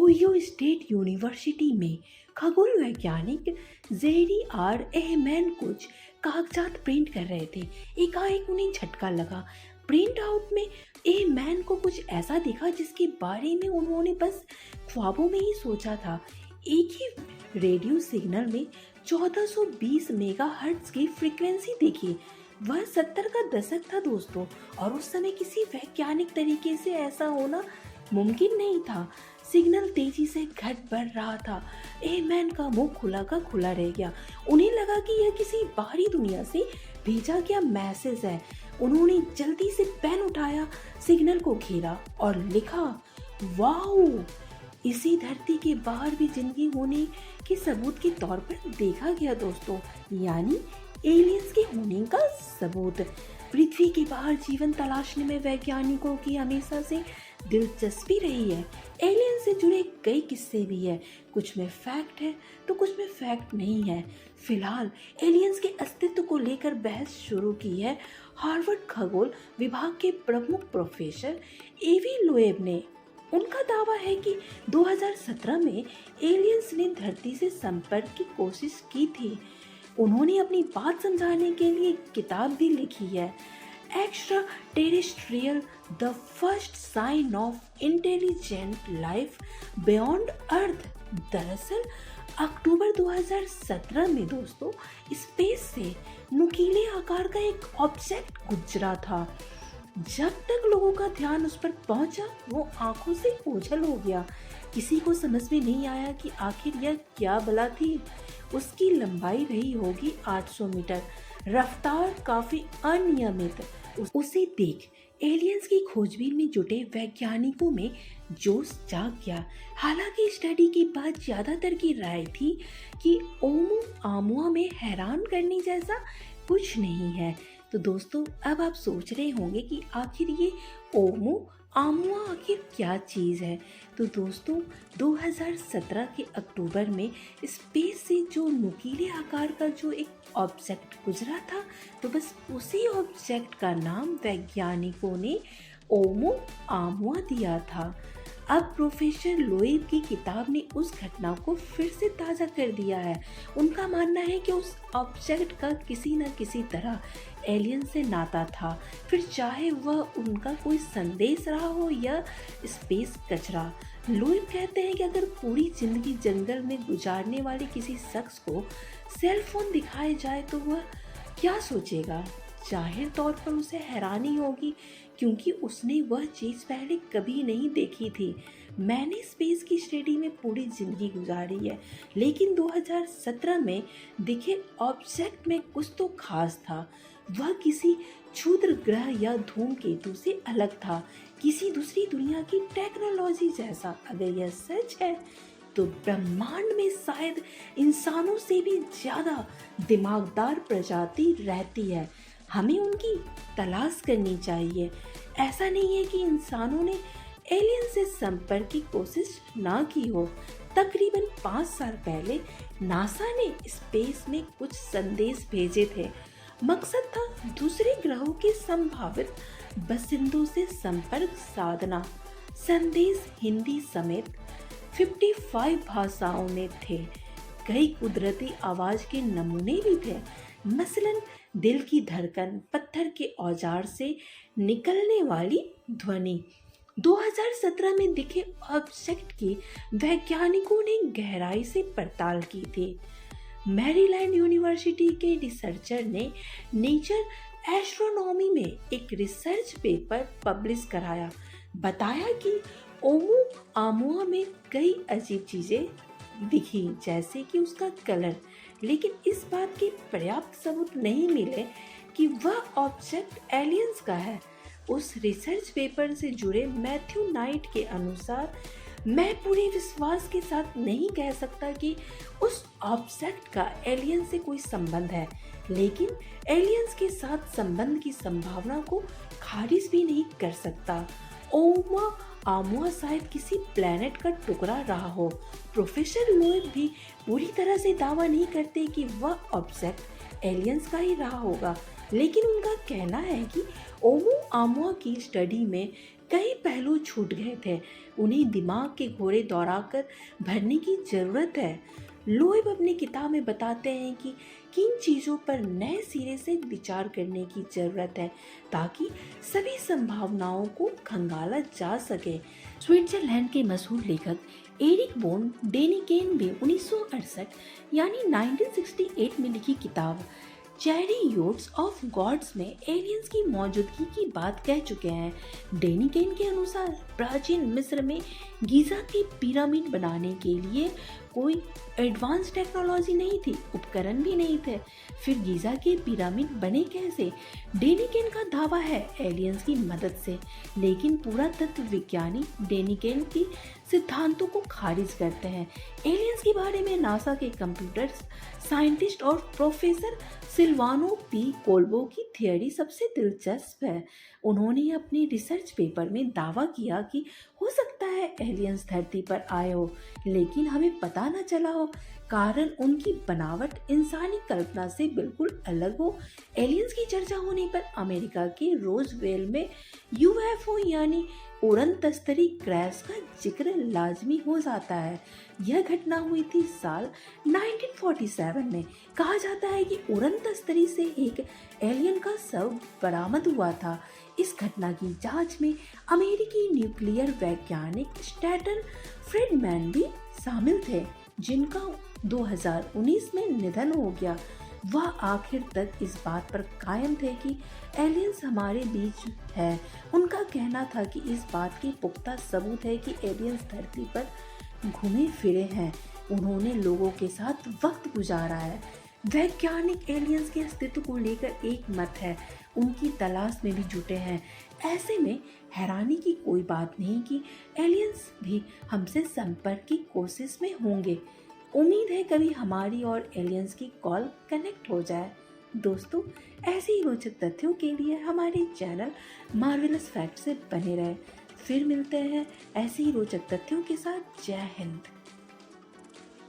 Ohio state university में खगोल वैज्ञानिक जेरी आर एहमैन कुछ कागजात प्रिंट कर रहे थे। एकाएक उन्हें झटका लगा। प्रिंट आउट में एहमैन को कुछ ऐसा दिखा जिसके बारे में उन्होंने बस ख्वाबों में ही सोचा था। एक ही रेडियो सिग्नल में 1420 मेगाहर्ट्ज की फ्रीक्वेंसी देखी। वह 70 का दशक था दोस्तों, और उस समय किसी वैज्ञानिक तरीके से ऐसा होना मुमकिन नहीं था। सिग्नल तेजी से घट बढ़ रहा था। एमैन का मुंह खुला का खुला रह गया। उन्हें लगा कि यह किसी बाहरी दुनिया से भेजा गया मैसेज है। उन्होंने जल्दी से पेन उठाया, सिग्नल को घेरा और लिखा, वाओ, इसी धरती के बाहर भी जिंदगी होने के सबूत के तौर पर देखा गया दोस्तों, यानी एलियंस के होने का सबूत। पृथ्वी के बाहर जीवन तलाशने में वैज्ञानिकों की हमेशा से दिलचस्पी रही है। एलियन से जुड़े कई किस्से भी है, कुछ में फैक्ट है तो कुछ में फैक्ट नहीं है। फिलहाल एलियंस के अस्तित्व को लेकर बहस शुरू की है हार्वर्ड खगोल विभाग के प्रमुख प्रोफेसर एवी लोएब ने। उनका दावा है कि 2017 में एलियंस ने धरती से संपर्क की कोशिश की थी। उन्होंने अपनी बात समझाने के लिए किताब भी लिखी है, extra terrestrial, the first sign of intelligent life beyond earth. दरअसल अक्टूबर 2017 में दोस्तों स्पेस से नुकीले आकार का एक ऑब्जेक्ट गुजरा था। जब तक लोगों का ध्यान उस पर पहुंचा, वो आंखों से ओझल हो गया। किसी को समझ में नहीं आया कि आखिर यह क्या बला थी। उसकी लंबाई रही होगी 800 मीटर, रफ्तार काफी अनियमित। उसे देख एलियंस की खोजबीन में जुटे वैज्ञानिकों में जोश जाग गया। हालांकि स्टडी के बाद ज्यादातर की राय थी कि ओमुआमुआ में हैरान करने जैसा कुछ नहीं है। तो दोस्तों अब आप सोच रहे होंगे कि आखिर ये ओमुआमुआ आखिर क्या चीज़ है। तो दोस्तों 2017 के अक्टूबर में स्पेस से जो नुकीले आकार का जो एक ऑब्जेक्ट गुजरा था, तो बस उसी ऑब्जेक्ट का नाम वैज्ञानिकों ने ओमुआमुआ दिया था। अब प्रोफेसर लोएब की किताब ने उस घटना को फिर से ताज़ा कर दिया है। उनका मानना है कि उस ऑब्जेक्ट का किसी न किसी तरह एलियन से नाता था, फिर चाहे वह उनका कोई संदेश रहा हो या स्पेस कचरा। लोएब कहते हैं कि अगर पूरी जिंदगी जंगल में गुजारने वाले किसी शख्स को सेल फोन दिखाए जाए तो वह क्या सोचेगा। जाहिर तौर पर उसे हैरानी होगी, क्योंकि उसने वह चीज़ पहले कभी नहीं देखी थी। मैंने स्पेस की स्टडी में पूरी ज़िंदगी गुजारी है, लेकिन 2017 में दिखे ऑब्जेक्ट में कुछ तो खास था। वह किसी क्षुद्र ग्रह या धूमकेतु से अलग था, किसी दूसरी दुनिया की टेक्नोलॉजी जैसा। अगर यह सच है तो ब्रह्मांड में शायद इंसानों से भी ज़्यादा दिमागदार प्रजाति रहती है। हमें उनकी तलाश करनी चाहिए। ऐसा नहीं है कि इंसानों ने एलियन से संपर्क की कोशिश ना की हो। तकरीबन 5 साल पहले नासा ने स्पेस में कुछ संदेश भेजे थे। मकसद था दूसरे ग्रहों के संभावित बासिंदों से संपर्क साधना। संदेश हिंदी समेत 55 भाषाओं में थे। कई कुदरती आवाज के नमूने भी थे, मसलन दिल की धड़कन, पत्थर के औजार से निकलने वाली ध्वनि। 2017 में दिखे ऑब्जेक्ट की वैज्ञानिकों ने गहराई से पड़ताल की थी। मैरीलैंड यूनिवर्सिटी के रिसर्चर ने नेचर एस्ट्रोनॉमी में एक रिसर्च पेपर पब्लिश कराया। बताया कि ओमुआमुआ में कई अजीब चीज़ें दिखी, जैसे कि उसका कलर, लेकिन इस बात के पर्याप्त सबूत नहीं मिले कि वह ऑब्जेक्ट एलियंस का है। उस रिसर्च पेपर से जुड़े मैथ्यू नाइट के अनुसार, मैं पूरे विश्वास के साथ नहीं कह सकता कि उस ऑब्जेक्ट का एलियन से कोई संबंध है, लेकिन एलियंस के साथ संबंध की संभावना को खारिज भी नहीं कर सकता। ओमुआमुआ शायद किसी प्लेनेट का टुकड़ा रहा हो। प्रोफेसर लोएब भी पूरी तरह से दावा नहीं करते कि वह ऑब्जेक्ट एलियंस का ही रहा होगा, लेकिन उनका कहना है कि ओमुआमुआ की स्टडी में कई पहलू छूट गए थे, उन्हें दिमाग के घोड़े दौड़ाकर भरने की जरूरत है। लोएब अपनी किताब में बताते हैं कि किन चीज़ों पर नए सिरे से विचार करने की ज़रूरत है ताकि सभी संभावनाओं को खंगाला जा सके। स्विट्जरलैंड के मशहूर लेखक एरिक बोन डेनिकेन भी 1968 यानी 1968 में लिखी किताब चैरियोट्स ऑफ गॉड्स में एलियंस की मौजूदगी की बात कह चुके हैं। डेनिकेन के अनुसार प्राचीन मिस्र में गीज़ा की पिरामिड बनाने के लिए कोई एडवांस टेक्नोलॉजी नहीं थी, उपकरण भी नहीं थे। फिर गीज़ा के पिरामिड बने कैसे? डेनिकेन का दावा है एलियंस की मदद से, लेकिन पुरातत्व विज्ञानी डेनिकेन की सिद्धांतों को खारिज करते हैं। एलियंस के बारे में नासा के कंप्यूटर साइंटिस्ट और प्रोफेसर सिल्वानो पी कोल्बो की थियरी सबसे दिलचस्प है। उन्होंने अपने रिसर्च पेपर में दावा किया कि हो सकता है एलियंस धरती पर आए हो, लेकिन हमें पता न चला हो, कारण उनकी बनावट इंसानी कल्पना से बिल्कुल अलग हो। एलियंस की चर्चा होने पर अमेरिका के रोजवेल में यूएफओ यानी उड़न तस्तरी क्रैश का जिक्र लाजमी हो जाता है। यह घटना हुई थी साल 1947 में। कहा जाता है कि उड़न तस्तरी से एक एलियन का शव बरामद हुआ था। इस घटना की जांच में अमेरिकी न्यूक्लियर वैज्ञानिक स्टैटन फ्रीडमैन भी शामिल थे, जिनका 2019 में निधन हो गया। वह आखिर तक इस बात पर कायम थे कि एलियंस हमारे बीच है। उनका कहना था कि इस बात के पुख्ता सबूत है कि एलियंस धरती पर घूमे फिरे हैं, उन्होंने लोगों के साथ वक्त गुजारा है। वैज्ञानिक एलियंस के अस्तित्व को लेकर एक मत है, उनकी तलाश में भी जुटे हैं। ऐसे में हैरानी की कोई बात नहीं कि एलियंस भी हमसे संपर्क की कोशिश में होंगे। उम्मीद है कभी हमारी और एलियंस की कॉल कनेक्ट हो जाए। दोस्तों, ऐसे ही रोचक तथ्यों के लिए हमारे चैनल मार्वेलस फैक्ट से बने रहे। फिर मिलते हैं ऐसे ही रोचक तथ्यों के साथ। जय हिंद।